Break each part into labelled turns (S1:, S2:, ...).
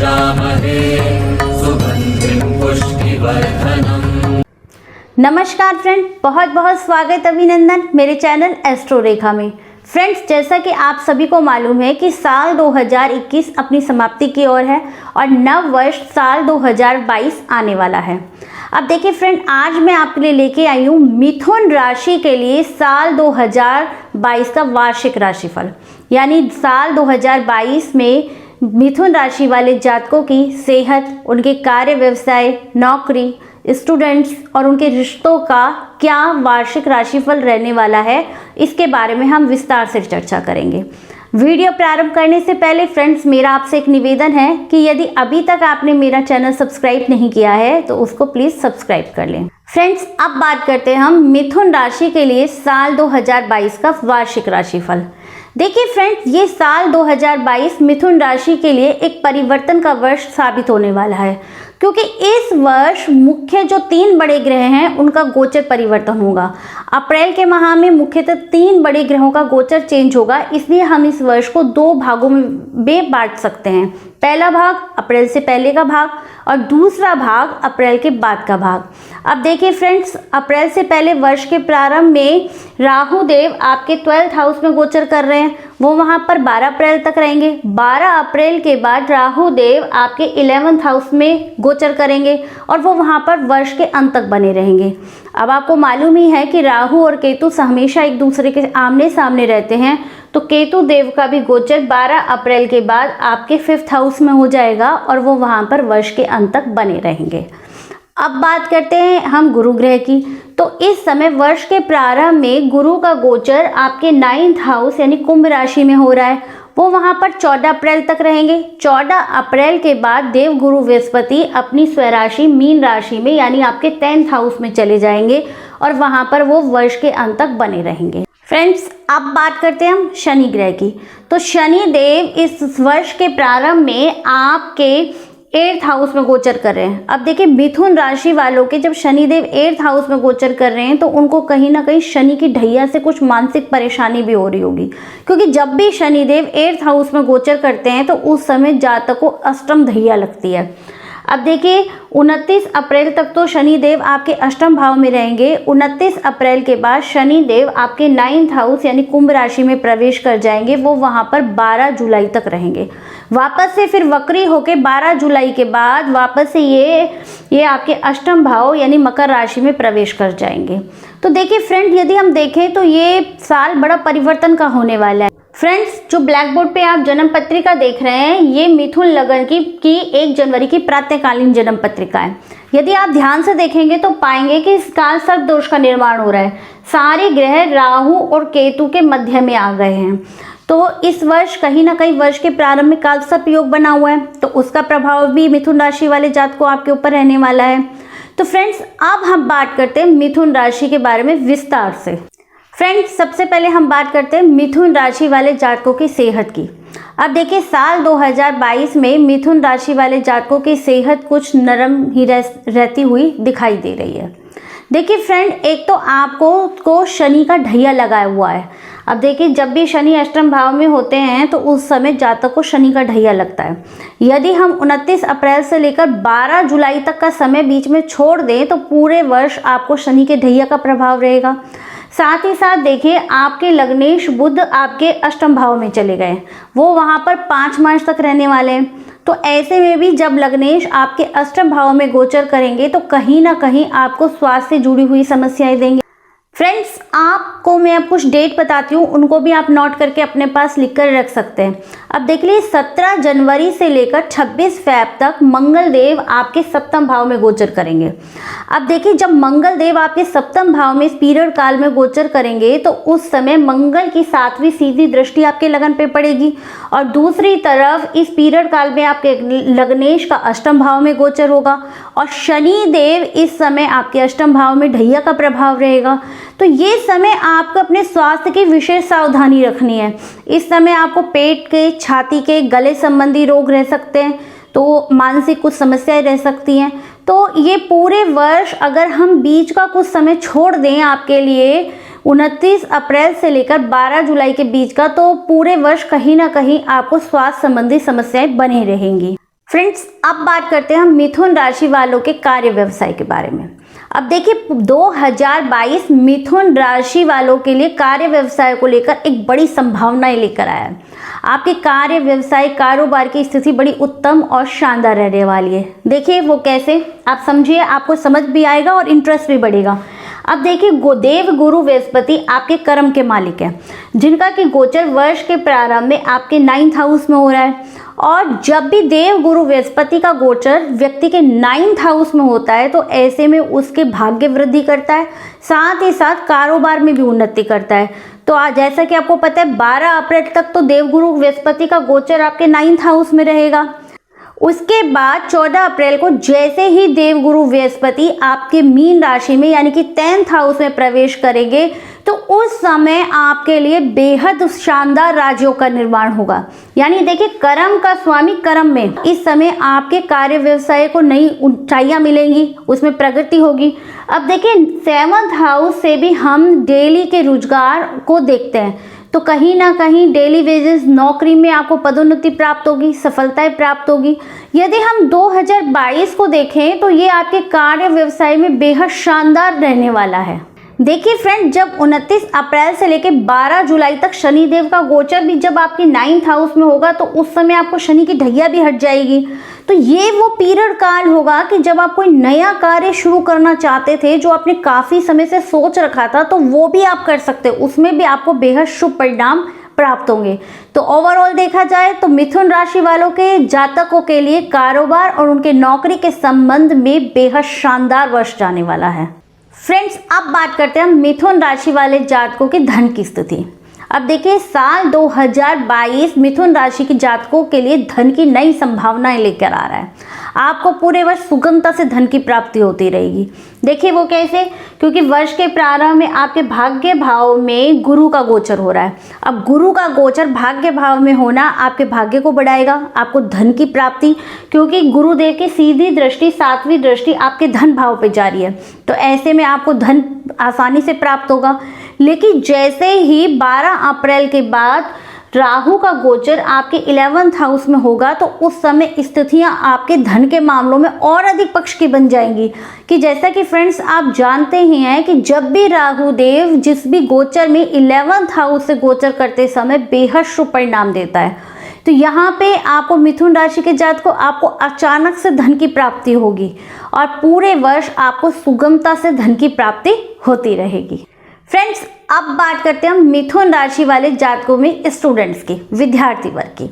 S1: यजामहे सुगन्धिं पुष्टिवर्धनम्।
S2: नमस्कार फ्रेंड, बहुत बहुत स्वागत अभिनंदन मेरे चैनल एस्ट्रो रेखा में। फ्रेंड्स, जैसा कि आप सभी को मालूम है कि साल 2021 अपनी समाप्ति की ओर है और नव वर्ष साल 2022 आने वाला है। अब देखिए फ्रेंड, आज मैं आपके लिए लेके आई हूँ मिथुन राशि के लिए साल 2022 का वार्षिक राशिफल। यानी साल 2022 में मिथुन राशि वाले जातकों की सेहत, उनके कार्य व्यवसाय, नौकरी, स्टूडेंट्स और उनके रिश्तों का क्या वार्षिक राशिफल रहने वाला है, इसके बारे में हम विस्तार से चर्चा करेंगे। वीडियो प्रारंभ करने से पहले फ्रेंड्स, मेरा आपसे एक निवेदन है कि यदि अभी तक आपने मेरा चैनल सब्सक्राइब नहीं किया है तो उसको प्लीज़ सब्सक्राइब कर लें। फ्रेंड्स, अब बात करते हैं हम मिथुन राशि के लिए साल 2022 का वार्षिक राशिफल। देखिए फ्रेंड्स, ये साल 2022 मिथुन राशि के लिए एक परिवर्तन का वर्ष साबित होने वाला है, क्योंकि इस वर्ष मुख्य जो 3 बड़े ग्रह हैं उनका गोचर परिवर्तन होगा। अप्रैल के माह में मुख्यतः 3 बड़े ग्रहों का गोचर चेंज होगा, इसलिए हम इस वर्ष को 2 भागों में बांट सकते हैं। पहला भाग अप्रैल से पहले का भाग और दूसरा भाग अप्रैल के बाद का भाग। अब देखिए फ्रेंड्स, अप्रैल से पहले वर्ष के प्रारंभ में राहु देव आपके 12th हाउस में गोचर कर रहे हैं, वो वहाँ पर 12 अप्रैल तक रहेंगे। 12 अप्रैल के बाद राहु देव आपके 11th हाउस में गोचर करेंगे और वो वहाँ पर वर्ष के अंत तक बने रहेंगे। अब आपको मालूम ही है कि राहु और केतु हमेशा एक दूसरे के आमने सामने रहते हैं, तो केतु देव का भी गोचर 12 अप्रैल के बाद आपके 5th हाउस में हो जाएगा और वो वहाँ पर वर्ष के अंत तक बने रहेंगे। अब बात करते हैं हम गुरु ग्रह की। तो इस समय वर्ष के प्रारंभ में गुरु का गोचर आपके 9th हाउस यानी कुंभ राशि में हो रहा है, वो वहाँ पर 14 अप्रैल तक रहेंगे। 14 अप्रैल के बाद देव गुरु बृहस्पति अपनी स्वराशि मीन राशि में यानी आपके 10th हाउस में चले जाएंगे और वहाँ पर वो वर्ष के अंत तक बने रहेंगे। फ्रेंड्स, अब बात करते हैं हम शनि ग्रह की। तो शनि देव इस वर्ष के प्रारंभ में आपके 8th हाउस में गोचर कर रहे हैं। अब देखिए, मिथुन राशि वालों के जब शनिदेव 8th हाउस में गोचर कर रहे हैं तो उनको कहीं ना कहीं शनि की ढैया से कुछ मानसिक परेशानी भी हो रही होगी, क्योंकि जब भी शनिदेव 8th हाउस में गोचर करते हैं तो उस समय जातक को अष्टम ढैया लगती है। अब देखिए, 29 अप्रैल तक तो शनिदेव आपके अष्टम भाव में रहेंगे। 29 अप्रैल के बाद शनिदेव आपके 9th हाउस यानी कुंभ राशि में प्रवेश कर जाएंगे, वो वहाँ पर 12 जुलाई तक रहेंगे। वापस से फिर वक्री होके 12 जुलाई के बाद वापस से ये आपके अष्टम भाव यानी मकर राशि में प्रवेश कर जाएंगे। तो देखिए फ्रेंड, यदि हम देखें तो ये साल बड़ा परिवर्तन का होने वाला है। फ्रेंड्स, जो ब्लैक बोर्ड पे आप जन्म पत्रिका देख रहे हैं, ये मिथुन लगन की 1 जनवरी की प्रातःकालीन जन्म पत्रिका है। यदि आप ध्यान से देखेंगे तो पाएंगे कि इस काल सर्प दोष का निर्माण हो रहा है। सारे ग्रह राहु और केतु के मध्य में आ गए हैं, तो इस वर्ष कहीं ना कहीं वर्ष के प्रारंभ में काल सर्प योग बना हुआ है, तो उसका प्रभाव भी मिथुन राशि वाले जात को आपके ऊपर रहने वाला है। तो फ्रेंड्स, अब हम बात करते हैं मिथुन राशि के बारे में विस्तार से। फ्रेंड्स, सबसे पहले हम बात करते हैं मिथुन राशि वाले जातकों की सेहत की। अब देखिए, साल 2022 में मिथुन राशि वाले जातकों की सेहत कुछ नरम ही रहती हुई दिखाई दे रही है। देखिए फ्रेंड, एक तो आपको शनि का ढैया लगाया हुआ है। अब देखिए, जब भी शनि अष्टम भाव में होते हैं तो उस समय जातक को शनि का ढैया लगता है। यदि हम 29 अप्रैल से लेकर 12 जुलाई तक का समय बीच में छोड़ दें तो पूरे वर्ष आपको शनि के ढैया का प्रभाव रहेगा। साथ ही साथ देखिए, आपके लग्नेश बुध आपके अष्टम भाव में चले गए, वो वहाँ पर 5 मार्च तक रहने वाले हैं। तो ऐसे में भी जब लग्नेश आपके अष्टम भाव में गोचर करेंगे तो कहीं ना कहीं आपको स्वास्थ्य से जुड़ी हुई समस्याएं देंगे। फ्रेंड्स, आपको मैं अब कुछ डेट बताती हूँ, उनको भी आप नोट करके अपने पास लिख कर रख सकते हैं। अब देख लीजिए, 17 जनवरी से लेकर 26 फरवरी तक मंगल देव आपके सप्तम भाव में गोचर करेंगे। अब देखिए, जब मंगल देव आपके सप्तम भाव में इस पीरियड काल में गोचर करेंगे तो उस समय मंगल की 7वीं सीधी दृष्टि आपके लगन पे पड़ेगी और दूसरी तरफ इस पीरियड काल में आपके लग्नेश का अष्टम भाव में गोचर होगा और शनि देव इस समय आपके अष्टम भाव में ढैया का प्रभाव रहेगा। तो ये समय आपको अपने स्वास्थ्य की विशेष सावधानी रखनी है। इस समय आपको पेट के, छाती के, गले संबंधी रोग रह सकते हैं, तो मानसिक कुछ समस्याएं रह सकती हैं। तो ये पूरे वर्ष अगर हम बीच का कुछ समय छोड़ दें आपके लिए 29 अप्रैल से लेकर 12 जुलाई के बीच का, तो पूरे वर्ष कहीं ना कहीं आपको स्वास्थ्य संबंधी समस्याएं बनी रहेंगी। फ्रेंड्स, अब बात करते हैं हम मिथुन राशि वालों के कार्य व्यवसाय के बारे में। अब देखिए 2022 मिथुन राशि वालों के लिए कार्य व्यवसाय को लेकर एक बड़ी संभावनाएं लेकर आया है। आपके कार्य व्यवसाय कारोबार की स्थिति बड़ी उत्तम और शानदार रहने वाली है। देखिए वो कैसे, आप समझिए, आपको समझ भी आएगा और इंटरेस्ट भी बढ़ेगा। अब देखिए देव गुरु बृहस्पति आपके कर्म के मालिक है, जिनका कि गोचर वर्ष के प्रारंभ में आपके 9th हाउस में हो रहा है। और जब भी देव गुरु बृहस्पति का गोचर व्यक्ति के 9th हाउस में होता है तो ऐसे में उसके भाग्य वृद्धि करता है, साथ ही साथ कारोबार में भी उन्नति करता है। तो आज जैसा कि आपको पता है 12 अप्रैल तक तो देव गुरु बृहस्पति का गोचर आपके 9th हाउस में रहेगा। उसके बाद 14 अप्रैल को जैसे ही देवगुरु बृहस्पति आपके मीन राशि में यानी कि 10th हाउस में प्रवेश करेंगे तो उस समय आपके लिए बेहद शानदार राजयोग का निर्माण होगा। यानी देखिए कर्म का स्वामी कर्म में इस समय आपके कार्य व्यवसाय को नई ऊंचाइयां मिलेंगी, उसमें प्रगति होगी। अब देखिए 7th हाउस से भी हम डेली के रोजगार को देखते हैं, तो कहीं ना कहीं डेली वेजेस नौकरी में आपको पदोन्नति प्राप्त होगी, सफलताएं प्राप्त होगी। यदि हम 2022 को देखें तो ये आपके कार्य व्यवसाय में बेहद शानदार रहने वाला है। देखिए फ्रेंड, जब 29 अप्रैल से लेकर 12 जुलाई तक शनिदेव का गोचर भी जब आपके 9th हाउस में होगा तो उस समय आपको शनि की ढैया भी हट जाएगी। तो ये वो पीरियड काल होगा कि जब आप कोई नया कार्य शुरू करना चाहते थे, जो आपने काफी समय से सोच रखा था, तो वो भी आप कर सकते हो, उसमें भी आपको बेहद शुभ परिणाम प्राप्त होंगे। तो ओवरऑल देखा जाए तो मिथुन राशि वालों के जातकों के लिए कारोबार और उनके नौकरी के संबंध में बेहद शानदार वर्ष जाने वाला है। फ्रेंड्स, अब बात करते हैं मिथुन राशि वाले जातकों की धन की स्थिति। अब देखिए साल 2022 मिथुन राशि के जातकों के लिए धन की नई संभावनाएं लेकर आ रहा है। आपको पूरे वर्ष सुगमता से धन की प्राप्ति होती रहेगी। देखिए वो कैसे, क्योंकि वर्ष के प्रारंभ में आपके भाग्य भाव में गुरु का गोचर हो रहा है। अब गुरु का गोचर भाग्य भाव में होना आपके भाग्य को बढ़ाएगा, आपको धन की प्राप्ति, क्योंकि गुरुदेव की सीधी दृष्टि 7वीं दृष्टि आपके धन भाव पे जा रही है। तो ऐसे में आपको धन आसानी से प्राप्त होगा। लेकिन जैसे ही 12 अप्रैल के बाद राहु का गोचर आपके 11th हाउस में होगा तो उस समय स्थितियां आपके धन के मामलों में और अधिक पक्ष की बन जाएंगी। कि जैसा कि फ्रेंड्स आप जानते ही हैं कि जब भी राहु देव जिस भी गोचर में 11th हाउस से गोचर करते समय बेहद शुभ परिणाम देता है। तो यहाँ पे आपको मिथुन राशि के जातक को आपको अचानक से धन की प्राप्ति होगी और पूरे वर्ष आपको सुगमता से धन की प्राप्ति होती रहेगी। फ्रेंड्स, अब बात करते हैं हम मिथुन राशि वाले जातकों में स्टूडेंट्स की, विद्यार्थी वर्ग की।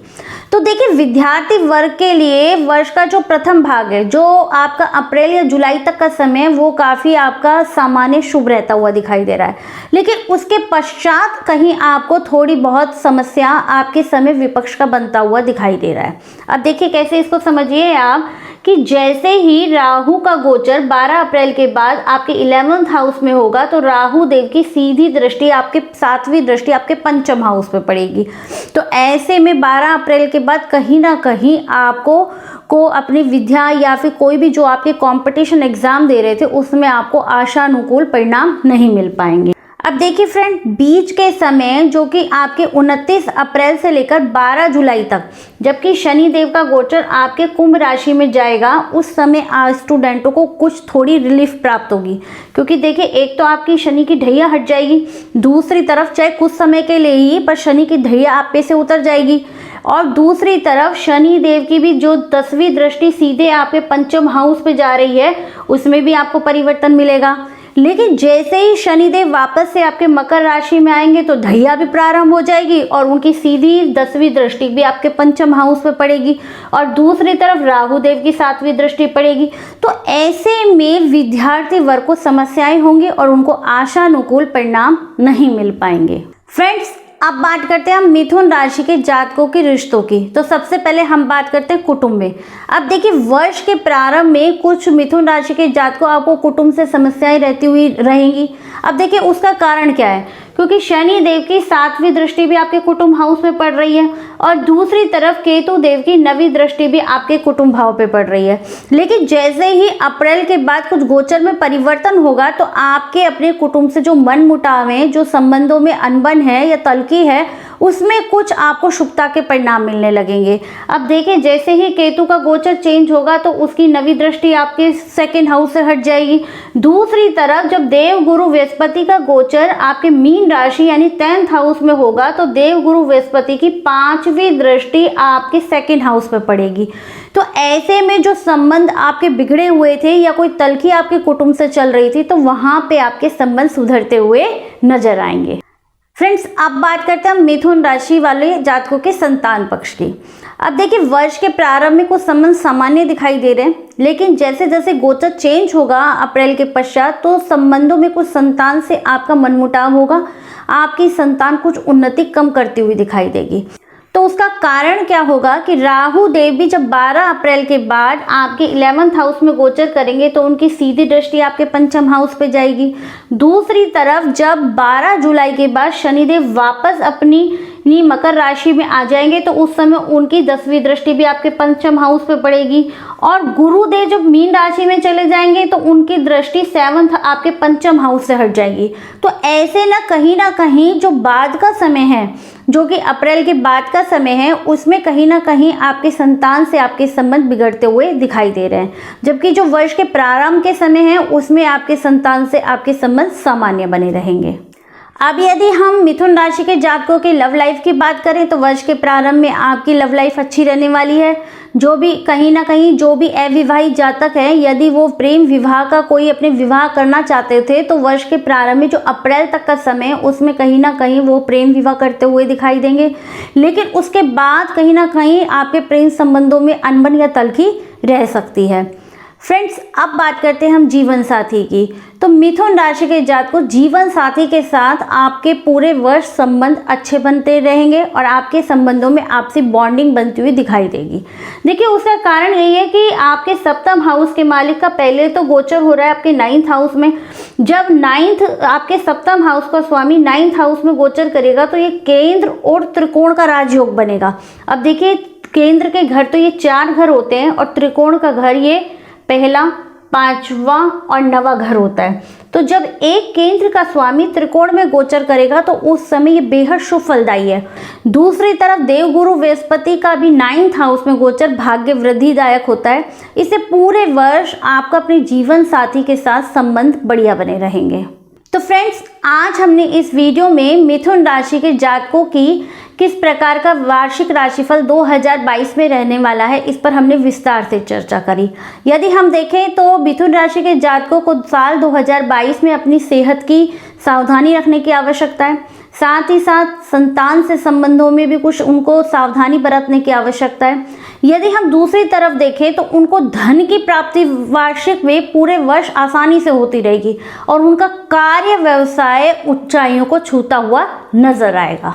S2: तो देखिए विद्यार्थी वर्ग के लिए वर्ष का जो प्रथम भाग है, जो आपका अप्रैल या जुलाई तक का समय, वो काफ़ी आपका सामान्य शुभ रहता हुआ दिखाई दे रहा है। लेकिन उसके पश्चात कहीं आपको थोड़ी बहुत समस्या आपके समय विपक्ष का बनता हुआ दिखाई दे रहा है। अब देखिए कैसे, इसको समझिए आप कि जैसे ही राहु का गोचर 12 अप्रैल के बाद आपके 11th हाउस में होगा तो राहु देव की सीधी दृष्टि आपके 7वीं दृष्टि आपके 5th हाउस पे पड़ेगी। तो ऐसे में 12 अप्रैल के बाद कहीं ना कहीं आपको अपनी विद्या या फिर कोई भी जो आपके कंपटीशन एग्जाम दे रहे थे उसमें आपको आशानुकूल परिणाम नहीं मिल पाएंगे। अब देखिए फ्रेंड, बीच के समय जो कि आपके 29 अप्रैल से लेकर 12 जुलाई तक, जबकि शनि देव का गोचर आपके कुंभ राशि में जाएगा, उस समय स्टूडेंटों को कुछ थोड़ी रिलीफ प्राप्त होगी। क्योंकि देखिए एक तो आपकी शनि की ढैया हट जाएगी, दूसरी तरफ चाहे कुछ समय के लिए ही पर शनि की ढैया आप पे से उतर जाएगी, और दूसरी तरफ शनि देव की भी जो 10वीं दृष्टि सीधे आपके 5th हाउस पे जा रही है, उसमें भी आपको परिवर्तन मिलेगा। लेकिन जैसे ही शनिदेव वापस से आपके मकर राशि में आएंगे तो ढैया भी प्रारंभ हो जाएगी और उनकी सीधी 10वीं दृष्टि भी आपके 5th हाउस पे पड़ेगी और दूसरी तरफ राहु देव की 7वीं दृष्टि पड़ेगी। तो ऐसे में विद्यार्थी वर्ग को समस्याएं होंगी और उनको आशानुकूल परिणाम नहीं मिल पाएंगे। फ्रेंड्स, अब बात करते हैं हम मिथुन राशि के जातकों के रिश्तों की। तो सबसे पहले हम बात करते हैं कुटुंब में। अब देखिए वर्ष के प्रारंभ में कुछ मिथुन राशि के जातकों आपको कुटुंब से समस्याएं रहती हुई रहेंगी। अब देखिए उसका कारण क्या है, क्योंकि शनि देव की 7वीं दृष्टि भी आपके कुटुंब हाउस में पड़ रही है और दूसरी तरफ केतु देव की नवी दृष्टि भी आपके कुटुंब भाव पे पड़ रही है। लेकिन जैसे ही अप्रैल के बाद कुछ गोचर में परिवर्तन होगा तो आपके अपने कुटुंब से जो मन मुटाव है, जो संबंधों में अनबन है या तल्खी है, उसमें कुछ आपको शुभता के परिणाम मिलने लगेंगे। अब देखिए, जैसे ही केतु का गोचर चेंज होगा तो उसकी नवी दृष्टि आपके सेकंड हाउस से हट जाएगी। दूसरी तरफ जब देव गुरु बृहस्पति का गोचर आपके मीन राशि यानी 10th हाउस में होगा तो देव गुरु बृहस्पति की 5वीं दृष्टि आपके सेकंड हाउस पे पड़ेगी। तो ऐसे में जो संबंध आपके बिगड़े हुए थे या कोई तल्खी आपके कुटुंब से चल रही थी तो वहां पे आपके संबंध सुधरते हुए नजर आएंगे। फ्रेंड्स, अब बात करते हैं मिथुन राशि वाले जातकों के संतान पक्ष की। अब देखिए, वर्ष के प्रारंभ में कुछ संबंध सामान्य दिखाई दे रहे हैं, लेकिन जैसे जैसे गोचर चेंज होगा अप्रैल के पश्चात तो संबंधों में कुछ संतान से आपका मनमुटाव होगा। आपकी संतान कुछ उन्नति कम करती हुई दिखाई देगी। तो उसका कारण क्या होगा कि राहु देव भी जब 12 अप्रैल के बाद आपके 11th हाउस में गोचर करेंगे तो उनकी सीधी दृष्टि आपके पंचम हाउस पे जाएगी। दूसरी तरफ जब 12 जुलाई के बाद शनिदेव वापस अपनी मकर राशि में आ जाएंगे तो उस समय उनकी 10वीं दृष्टि भी आपके पंचम हाउस पे पड़ेगी। और गुरुदेव जब मीन राशि में चले जाएंगे तो उनकी दृष्टि 7th आपके पंचम हाउस से हट जाएगी। तो ऐसे ना कहीं जो बाद का समय है, जो कि अप्रैल के बाद का समय है, उसमें कहीं ना कहीं आपके संतान से आपके संबंध बिगड़ते हुए दिखाई दे रहे हैं। जबकि जो वर्ष के प्रारंभ के समय है उसमें आपके संतान से आपके संबंध सामान्य बने रहेंगे। अब यदि हम मिथुन राशि के जातकों की लव लाइफ की बात करें तो वर्ष के प्रारंभ में आपकी लव लाइफ अच्छी रहने वाली है। जो भी कहीं ना कहीं जो भी अविवाहित जातक है, यदि वो प्रेम विवाह का कोई अपने विवाह करना चाहते थे तो वर्ष के प्रारंभ में जो अप्रैल तक का समय है उसमें कहीं ना कहीं वो प्रेम विवाह करते हुए दिखाई देंगे। लेकिन उसके बाद कहीं ना कहीं आपके प्रेम संबंधों में अनबन या तल्खी रह सकती है। फ्रेंड्स, अब बात करते हैं हम जीवन साथी की। तो मिथुन राशि के जातकों, जीवन साथी के साथ आपके पूरे वर्ष संबंध अच्छे बनते रहेंगे और आपके संबंधों में आपसी बॉन्डिंग बनती हुई दिखाई देगी। देखिए, उसका कारण यही है कि आपके सप्तम हाउस के मालिक का पहले तो गोचर हो रहा है आपके 9th हाउस में। जब 9th आपके सप्तम हाउस का स्वामी 9th हाउस में गोचर करेगा तो ये केंद्र और त्रिकोण का राजयोग बनेगा। अब देखिए, केंद्र के घर तो ये 4 घर होते हैं और त्रिकोण का घर ये पहला, 5वां और 9वां घर होता है। तो जब एक केंद्र का स्वामी त्रिकोण में गोचर करेगा तो उस समय ये बेहद शुभ फलदायी है। दूसरी तरफ देवगुरु बृहस्पति का भी 9th हाउस में गोचर भाग्य वृद्धिदायक होता है। इससे पूरे वर्ष आपका अपने जीवन साथी के साथ संबंध बढ़िया बने रहेंगे। तो फ्रेंड्स, आज हमने इस वीडियो में मिथुन राशि के जातकों की किस प्रकार का वार्षिक राशिफल 2022 में रहने वाला है, इस पर हमने विस्तार से चर्चा करी। यदि हम देखें तो मिथुन राशि के जातकों को साल 2022 में अपनी सेहत की सावधानी रखने की आवश्यकता है। साथ ही साथ संतान से संबंधों में भी कुछ उनको सावधानी बरतने की आवश्यकता है। यदि हम दूसरी तरफ देखें तो उनको धन की प्राप्ति वार्षिक में पूरे वर्ष आसानी से होती रहेगी और उनका कार्य व्यवसाय ऊंचाइयों को छूता हुआ नजर आएगा।